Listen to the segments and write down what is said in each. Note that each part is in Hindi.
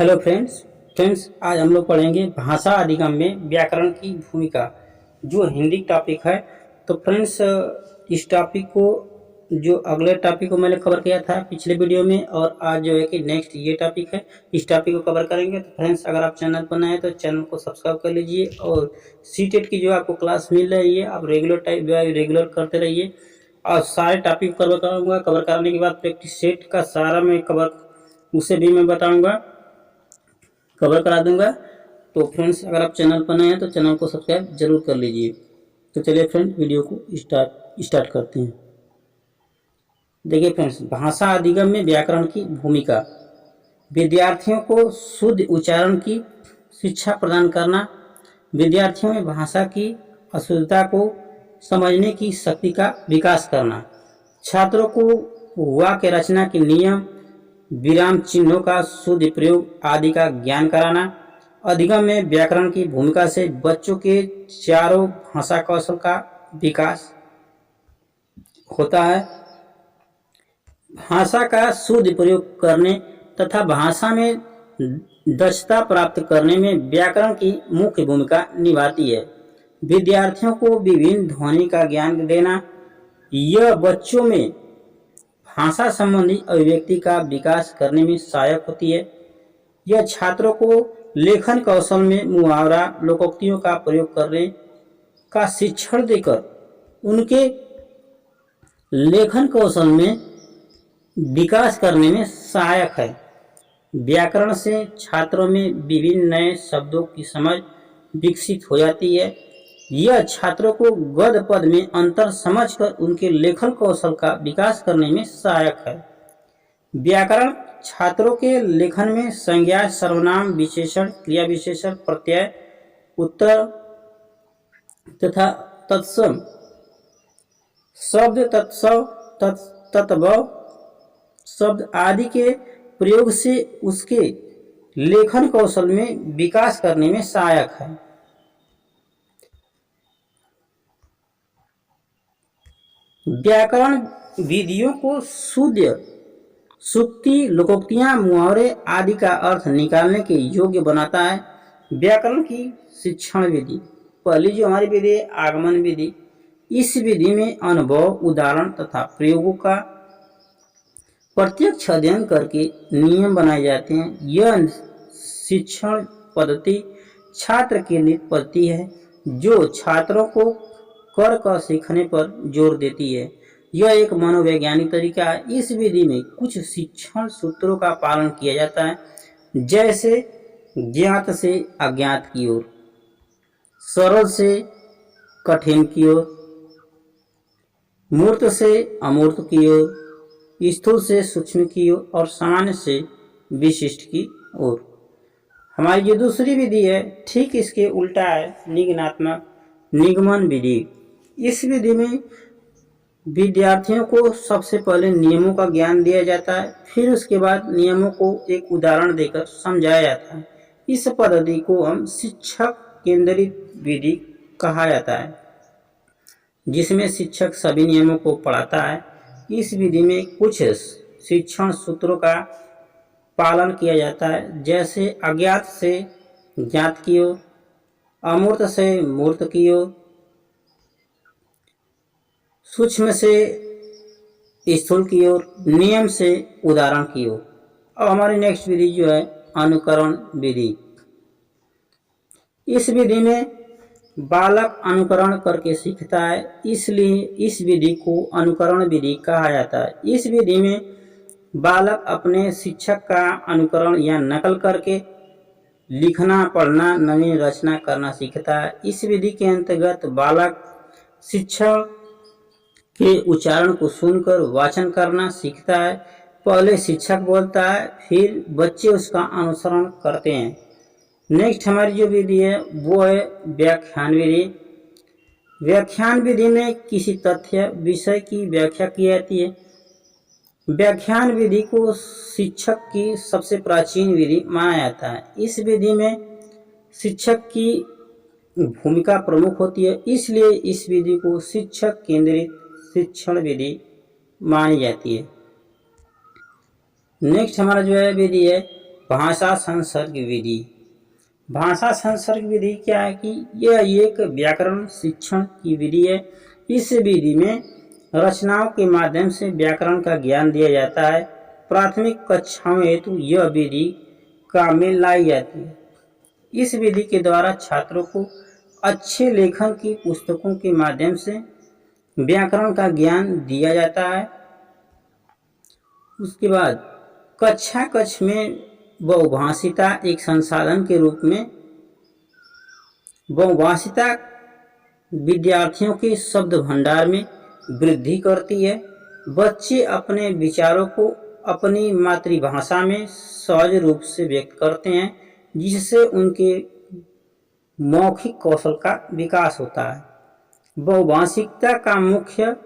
हेलो फ्रेंड्स आज हम लोग पढ़ेंगे भाषा अधिगम में व्याकरण की भूमिका, जो हिंदी टॉपिक है। तो फ्रेंड्स इस टॉपिक को जो अगले टॉपिक को मैंने कवर किया था पिछले वीडियो में, और आज जो है कि नेक्स्ट ये टॉपिक है, इस टॉपिक को कवर करेंगे। तो फ्रेंड्स अगर आप चैनल पर नए हैं तो चैनल को सब्सक्राइब कर लीजिए, और सीटेट की जो आपको क्लास मिल रही है आप रेगुलर करते रहिए। और सारे टॉपिक कवर कराऊंगा, कवर करने के बाद प्रैक्टिस सेट का सारा मैं उसे भी मैं बताऊंगा, कवर करा दूंगा। तो फ्रेंड्स अगर आप चैनल पर नए हैं तो चैनल को सब्सक्राइब जरूर कर लीजिए। तो चलिए फ्रेंड्स वीडियो को स्टार्ट करते हैं। देखिए फ्रेंड्स, भाषा अधिगम में व्याकरण की भूमिका। विद्यार्थियों को शुद्ध उच्चारण की शिक्षा प्रदान करना, विद्यार्थियों में भाषा की अशुद्धता को समझने की शक्ति का विकास करना, छात्रों को वाक्य रचना के नियम, विराम चिन्हों का शुद्ध प्रयोग आदि का ज्ञान कराना। अधिगम में व्याकरण की भूमिका से बच्चों के चारों भाषा कौशल का विकास होता है। भाषा का शुद्ध प्रयोग करने तथा भाषा में दक्षता प्राप्त करने में व्याकरण की मुख्य भूमिका निभाती है। विद्यार्थियों को विभिन्न ध्वनि का ज्ञान देना, यह बच्चों में भाषा संबंधी अभिव्यक्ति का विकास करने में सहायक होती है। यह छात्रों को लेखन कौशल में मुहावरा, लोकोक्तियों का प्रयोग करने का शिक्षण देकर उनके लेखन कौशल में विकास करने में सहायक है। व्याकरण से छात्रों में विभिन्न नए शब्दों की समझ विकसित हो जाती है। यह छात्रों को गद्य पद में अंतर समझकर उनके लेखन कौशल का विकास करने में सहायक है। व्याकरण छात्रों के लेखन में संज्ञा, सर्वनाम, विशेषण, क्रिया विशेषण, प्रत्यय, उत्तर तथा तत्सम, शब्द, तत्सव, तत्वय शब्द आदि के प्रयोग से उसके लेखन कौशल में विकास करने में सहायक है। व्याकरण विधियों को शुद्ध सूक्ति, लोकोक्तियां, मुहावरे आदि का अर्थ निकालने के योग्य बनाता है। व्याकरण की शिक्षण विधि, पहली जो हमारी विधि है आगमन विधि। इस विधि में अनुभव, उदाहरण तथा प्रयोगों का प्रत्यक्ष अध्ययन करके नियम बनाए जाते हैं। यह शिक्षण पद्धति छात्र केंद्रित पद्धति है, जो छात्रों को कर कर सीखने पर जोर देती है। यह एक मनोवैज्ञानिक तरीका है। इस विधि में कुछ शिक्षण सूत्रों का पालन किया जाता है, जैसे ज्ञात से अज्ञात की ओर, सरल से कठिन की ओर, मूर्त से अमूर्त की ओर, स्थूल से सूक्ष्म की ओर और सामान्य से विशिष्ट की ओर। हमारी जो दूसरी विधि है ठीक इसके उल्टा है, निगमन विधि। इस विधि में विद्यार्थियों को सबसे पहले नियमों का ज्ञान दिया जाता है, फिर उसके बाद नियमों को एक उदाहरण देकर समझाया जाता है। इस पद्धति को हम शिक्षक केंद्रित विधि कहा जाता है, जिसमें शिक्षक सभी नियमों को पढ़ाता है। इस विधि में कुछ शिक्षण सूत्रों का पालन किया जाता है, जैसे अज्ञात से ज्ञात की ओर, अमूर्त से मूर्त की ओर, सूक्ष्म से स्थूल की ओर, नियम से उदाहरण की ओर। अब हमारी नेक्स्ट विधि जो है अनुकरण विधि। इस विधि में बालक अनुकरण करके सीखता है, इसलिए इस विधि को अनुकरण विधि कहा जाता है। इस विधि में बालक अपने शिक्षक का अनुकरण या नकल करके लिखना, पढ़ना, नवीन रचना करना सीखता है। इस विधि के अंतर्गत बालक शिक्षक के उच्चारण को सुनकर वाचन करना सीखता है। पहले शिक्षक बोलता है, फिर बच्चे उसका अनुसरण करते हैं। नेक्स्ट हमारी जो विधि है वो है व्याख्यान विधि। व्याख्यान विधि में किसी तथ्य, विषय की व्याख्या की जाती है। व्याख्यान विधि को शिक्षक की सबसे प्राचीन विधि माना जाता है। इस विधि में शिक्षक की भूमिका प्रमुख होती है, इसलिए इस विधि को शिक्षक केंद्रित शिक्षण विधि मानी जाती है। नेक्स्ट हमारा जो है विधि है भाषा संसर्ग विधि। भाषा संसर्ग विधि क्या है कि यह एक व्याकरण शिक्षण की विधि है। इस विधि में रचनाओं के माध्यम से व्याकरण का ज्ञान दिया जाता है। प्राथमिक कक्षाओं हेतु यह विधि काम में लाई जाती है। इस विधि के द्वारा छात्रों को अच्छे लेखन की पुस्तकों के माध्यम से व्याकरण का ज्ञान दिया जाता है। उसके बाद कक्षा कक्ष में बहुभाषिता एक संसाधन के रूप में बहुभाषिता विद्यार्थियों के शब्द भंडार में वृद्धि करती है। बच्चे अपने विचारों को अपनी मातृभाषा में सहज रूप से व्यक्त करते हैं, जिससे उनके मौखिक कौशल का विकास होता है। बहुभाषिकता का मुख्य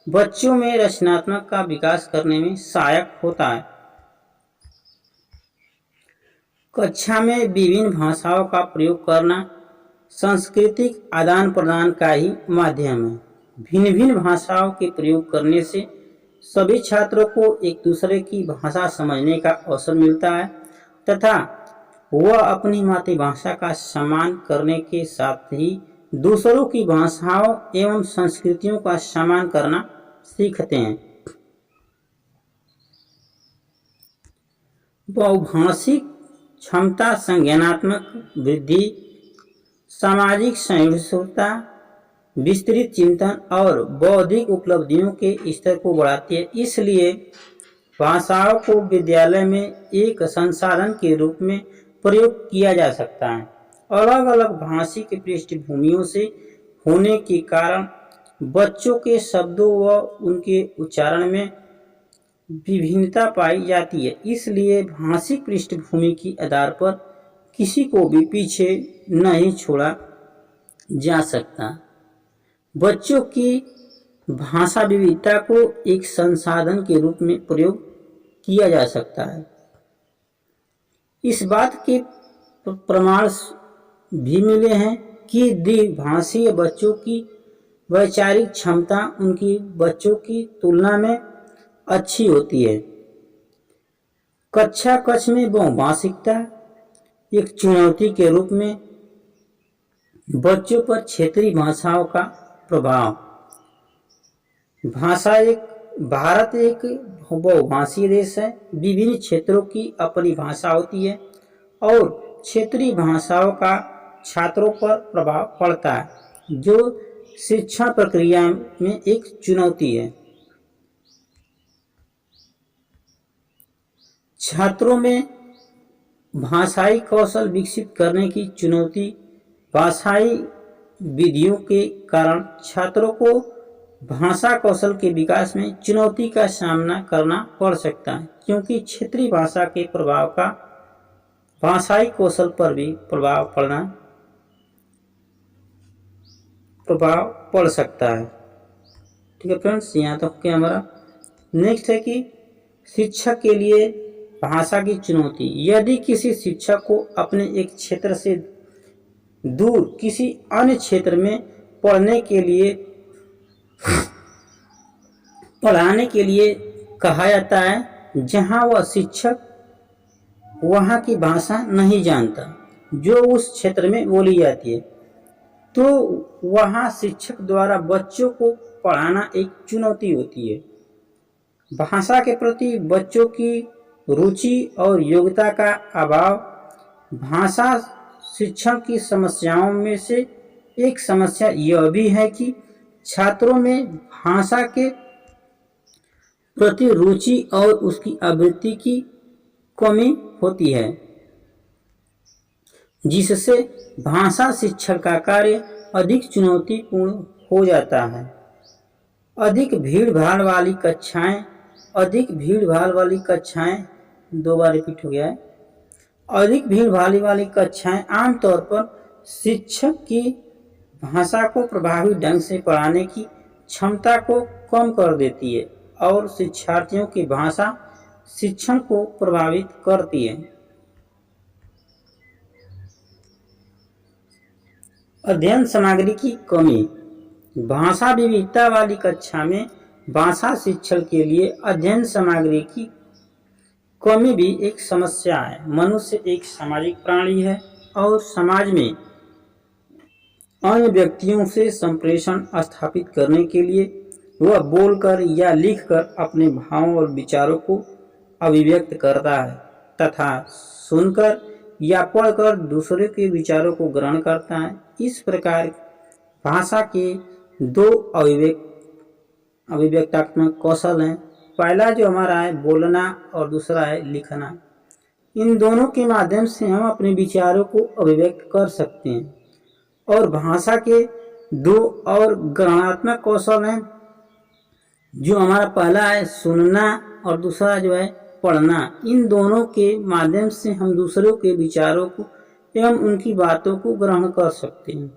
बच्चों में रचनात्मक का विकास करने में सहायक होता है। कक्षा में विभिन्न भाषाओं का प्रयोग करना सांस्कृतिक आदान प्रदान का ही माध्यम है। भिन्न भिन्न भाषाओं के प्रयोग करने से सभी छात्रों को एक दूसरे की भाषा समझने का अवसर मिलता है तथा वह अपनी मातृभाषा का सम्मान करने के साथ ही दूसरों की भाषाओं एवं संस्कृतियों का सम्मान करना सीखते हैं। बहुभाषिक क्षमता संज्ञानात्मक वृद्धि, सामाजिक सहिष्णुता, विस्तृत चिंतन और बौद्धिक उपलब्धियों के स्तर को बढ़ाती है। इसलिए भाषाओं को विद्यालय में एक संसाधन के रूप में प्रयोग किया जा सकता है। अलग अलग भाषिक पृष्ठभूमियों से होने के कारण बच्चों के शब्दों व उनके उच्चारण में विभिन्नता पाई जाती है। इसलिए भाषिक पृष्ठभूमि के आधार पर किसी को भी पीछे नहीं छोड़ा जा सकता। बच्चों की भाषा विविधता को एक संसाधन के रूप में प्रयोग किया जा सकता है। इस बात के प्रमाण भी मिले हैं कि द्विभाषीय बच्चों की वैचारिक क्षमता उनकी बच्चों की तुलना में अच्छी होती है। कक्षा कक्ष में बहुभाषिकता एक चुनौती के रूप में बच्चों पर क्षेत्रीय भाषाओं का प्रभाव। भारत एक बहुभाषीय देश है। विभिन्न क्षेत्रों की अपनी भाषा होती है और क्षेत्रीय भाषाओं का छात्रों पर प्रभाव पड़ता है, जो शिक्षण प्रक्रिया में एक चुनौती है। छात्रों में भाषाई कौशल विकसित करने की चुनौती। भाषाई विधियों के कारण छात्रों को भाषा कौशल के विकास में चुनौती का सामना करना पड़ सकता है, क्योंकि क्षेत्रीय भाषा के प्रभाव का भाषाई कौशल पर भी प्रभाव पड़ सकता है। ठीक है फ्रेंड्स, यहाँ तक के हमारा नेक्स्ट है कि शिक्षक के लिए भाषा की चुनौती। यदि किसी शिक्षक को अपने एक क्षेत्र से दूर किसी अन्य क्षेत्र में पढ़ाने के लिए कहा जाता है, जहां वह शिक्षक वहां की भाषा नहीं जानता जो उस क्षेत्र में बोली जाती है, तो वहां शिक्षक द्वारा बच्चों को पढ़ाना एक चुनौती होती है। भाषा के प्रति बच्चों की रुचि और योग्यता का अभाव भाषा शिक्षण की समस्याओं में से एक समस्या यह भी है कि छात्रों में भाषा के प्रति रुचि और उसकी आवृत्ति की कमी होती है, जिससे भाषा शिक्षण का कार्य अधिक चुनौतीपूर्ण हो जाता है। अधिक भीड़ भाड़ वाली कक्षाएं दो बार रिपीट हो गया है। अधिक भीड़ भाड़ वाली कक्षाएं आमतौर पर शिक्षक की भाषा को प्रभावी ढंग से पढ़ाने की क्षमता को कम कर देती है और शिक्षार्थियों की भाषा शिक्षण को प्रभावित करती है। अध्ययन सामग्री की कमी। भाषा विविधता वाली कक्षा में भाषा शिक्षण के लिए अध्ययन सामग्री की कमी भी एक समस्या है। मनुष्य एक सामाजिक प्राणी है और समाज में अन्य व्यक्तियों से संप्रेषण स्थापित करने के लिए वह बोलकर या लिखकर अपने भावों और विचारों को अभिव्यक्त करता है तथा सुनकर या पढ़कर दूसरे के विचारों को ग्रहण करता है। इस प्रकार भाषा के दो अभिव्यक्तात्मक कौशल हैं। पहला जो हमारा है बोलना और दूसरा है लिखना। इन दोनों के माध्यम से हम अपने विचारों को अभिव्यक्त कर सकते हैं। और भाषा के दो और ग्रहणात्मक कौशल हैं, जो हमारा पहला है सुनना और दूसरा जो है पढ़ना। इन दोनों के माध्यम से हम दूसरों के विचारों को एवं उनकी बातों को ग्रहण कर सकते हैं।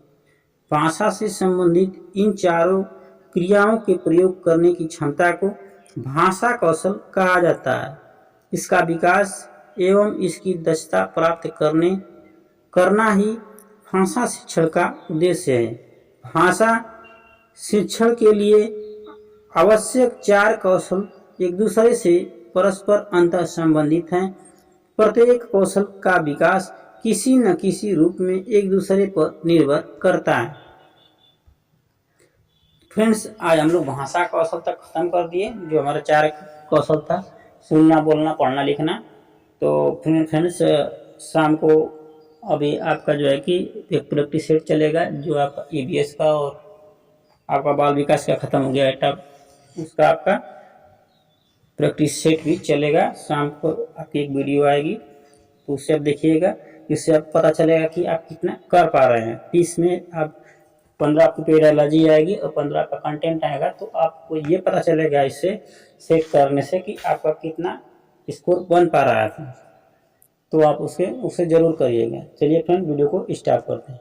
भाषा से संबंधित इन चारों क्रियाओं के प्रयोग करने की क्षमता को भाषा कौशल कहा जाता है। इसका विकास एवं इसकी दक्षता प्राप्त करना ही भाषा शिक्षण का उद्देश्य है। भाषा शिक्षण के लिए आवश्यक चार कौशल एक दूसरे से परस्पर अंतर संबंधित हैं। प्रत्येक कौशल का विकास किसी न किसी रूप में एक दूसरे पर निर्भर करता है। फ्रेंड्स, आज हम लोग भाषा कौशल तक खत्म कर दिए, जो हमारा चार कौशल था, सुनना, बोलना, पढ़ना, लिखना। तो फ्रेंड्स, शाम को अभी आपका जो है कि एक प्रैक्टिस सेट चलेगा, जो आपका EVS का और आपका बाल विकास का खत्म हो गया है टब, उसका आपका प्रैक्टिस सेट भी चलेगा। शाम को आपकी एक वीडियो आएगी, तो उससे आप देखिएगा। इससे आप पता चलेगा कि आप कितना कर पा रहे हैं। 30 में आप 15 आपको पेडोलॉजी आएगी और 15 का कंटेंट आएगा। तो आपको ये पता चलेगा इससे सेट करने से कि आपका कितना स्कोर बन पा रहा है। तो आप उसे जरूर करिएगा। चलिए फ्रेंड, वीडियो को स्टार्ट करते हैं।